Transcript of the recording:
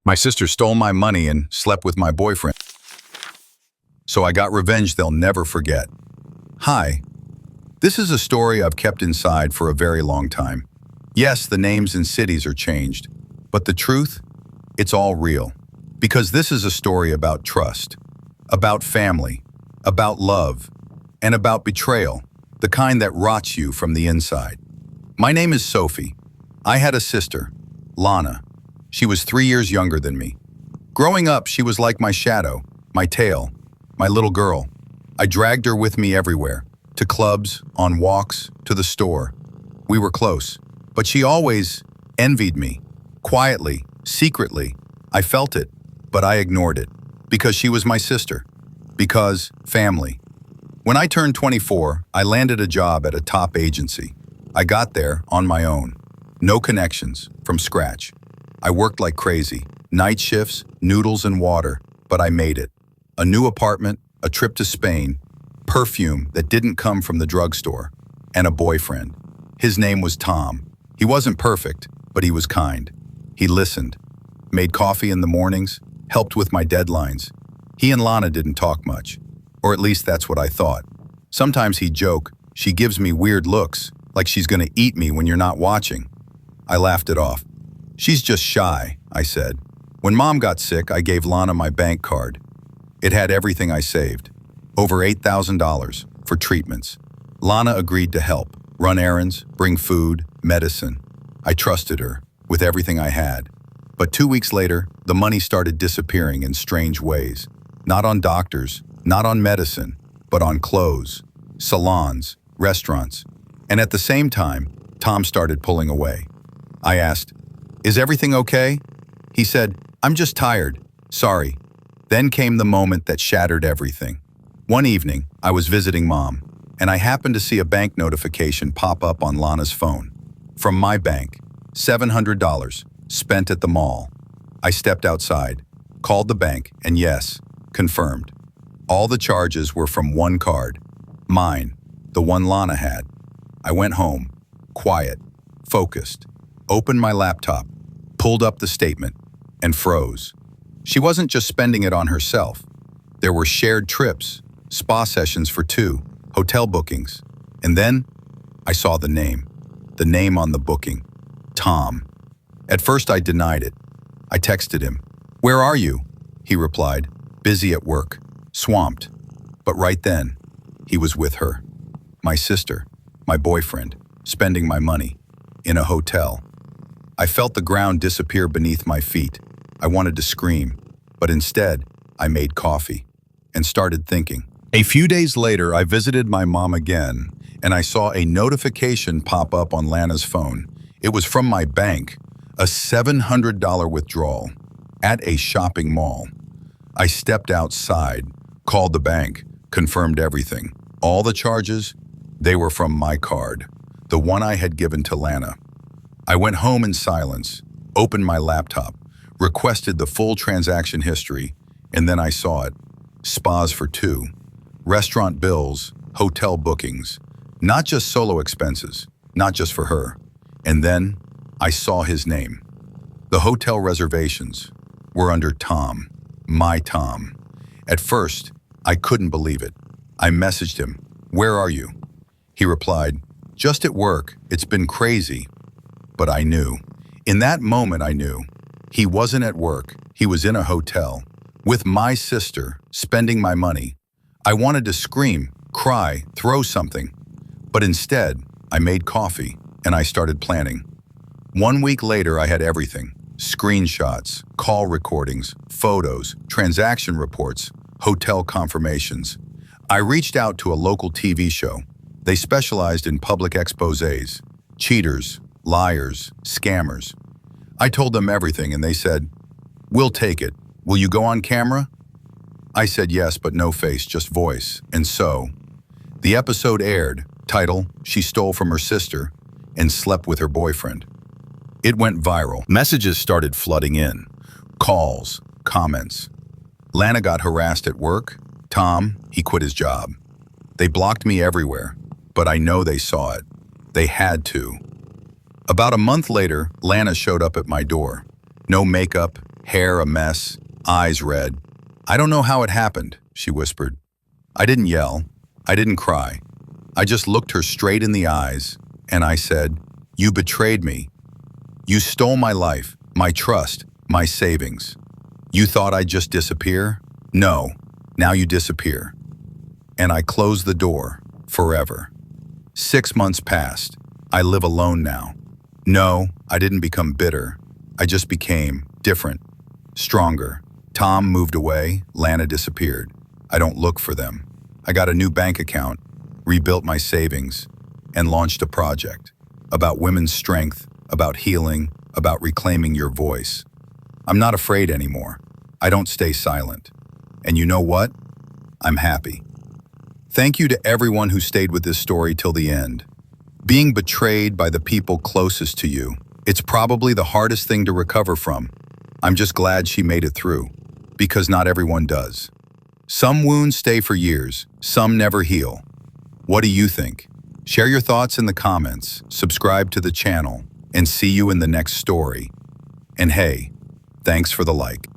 My sister stole my money and slept with my boyfriend. So I got revenge they'll never forget. Hi. This is a story I've kept inside for a very long time. Yes, the names and cities are changed, but the truth? It's all real. Because this is a story about trust, about family, about love, and about betrayal, the kind that rots you from the inside. My name is Sophie. I had a sister, Lana. She was 3 years younger than me. Growing up, she was like my shadow, my tail, my little girl. I dragged her with me everywhere, to clubs, on walks, to the store. We were close, but she always envied me, quietly, secretly. I felt it, but I ignored it, because she was my sister, because family. When I turned 24, I landed a job at a top agency. I got there on my own. No connections, from scratch. I worked like crazy, night shifts, noodles and water, but I made it. A new apartment, a trip to Spain, perfume that didn't come from the drugstore, and a boyfriend. His name was Tom. He wasn't perfect, but he was kind. He listened, made coffee in the mornings, helped with my deadlines. He and Lana didn't talk much, or at least that's what I thought. Sometimes he'd joke, "She gives me weird looks, like she's gonna eat me when you're not watching." I laughed it off. "She's just shy," I said. When Mom got sick, I gave Lana my bank card. It had everything I saved, over $8,000 for treatments. Lana agreed to help, run errands, bring food, medicine. I trusted her with everything I had. But 2 weeks later, the money started disappearing in strange ways. Not on doctors, not on medicine, but on clothes, salons, restaurants. And at the same time, Tom started pulling away. I asked, "Is everything okay?" He said, "I'm just tired. Sorry." Then came the moment that shattered everything. One evening, I was visiting Mom, and I happened to see a bank notification pop up on Lana's phone. From my bank, $700, spent at the mall. I stepped outside, called the bank, and yes, confirmed. All the charges were from one card, mine, the one Lana had. I went home, quiet, focused, opened my laptop, pulled up the statement, and froze. She wasn't just spending it on herself. There were shared trips, spa sessions for 2, hotel bookings. And then I saw the name on the booking, Tom. At first I denied it. I texted him, "Where are you?" He replied, "Busy at work, swamped." But right then, he was with her, my sister, my boyfriend, spending my money, in a hotel. I felt the ground disappear beneath my feet. I wanted to scream, but instead, I made coffee and started thinking. A few days later, I visited my mom again, and I saw a notification pop up on Lana's phone. It was from my bank, a $700 withdrawal at a shopping mall. I stepped outside, called the bank, confirmed everything. All the charges, they were from my card, the one I had given to Lana. I went home in silence, opened my laptop, requested the full transaction history, and then I saw it. Spas for 2, restaurant bills, hotel bookings, not just solo expenses, not just for her. And then I saw his name. The hotel reservations were under Tom, my Tom. At first, I couldn't believe it. I messaged him, "Where are you?" He replied, "Just at work, it's been crazy." But I knew. In that moment I knew. He wasn't at work, he was in a hotel, with my sister, spending my money. I wanted to scream, cry, throw something. But instead, I made coffee, and I started planning. 1 week later, I had everything. Screenshots, call recordings, photos, transaction reports, hotel confirmations. I reached out to a local TV show. They specialized in public exposés, cheaters, liars, scammers. I told them everything and they said, "We'll take it. Will you go on camera?" I said yes, but no face, just voice. And so, the episode aired, title, "She Stole from Her Sister and Slept with Her Boyfriend." It went viral. Messages started flooding in. Calls, comments. Lana got harassed at work. Tom, he quit his job. They blocked me everywhere, but I know they saw it. They had to. About a month later, Lana showed up at my door. No makeup, hair a mess, eyes red. "I don't know how it happened," she whispered. I didn't yell. I didn't cry. I just looked her straight in the eyes, and I said, "You betrayed me. You stole my life, my trust, my savings. You thought I'd just disappear? No, now you disappear." And I closed the door, forever. 6 months passed. I live alone now. No, I didn't become bitter. I just became different, stronger. Tom moved away, Lana disappeared. I don't look for them. I got a new bank account, rebuilt my savings, and launched a project about women's strength, about healing, about reclaiming your voice. I'm not afraid anymore. I don't stay silent. And you know what? I'm happy. Thank you to everyone who stayed with this story till the end. Being betrayed by the people closest to you, it's probably the hardest thing to recover from. I'm just glad she made it through, because not everyone does. Some wounds stay for years, some never heal. What do you think? Share your thoughts in the comments, subscribe to the channel, and see you in the next story. And hey, thanks for the like.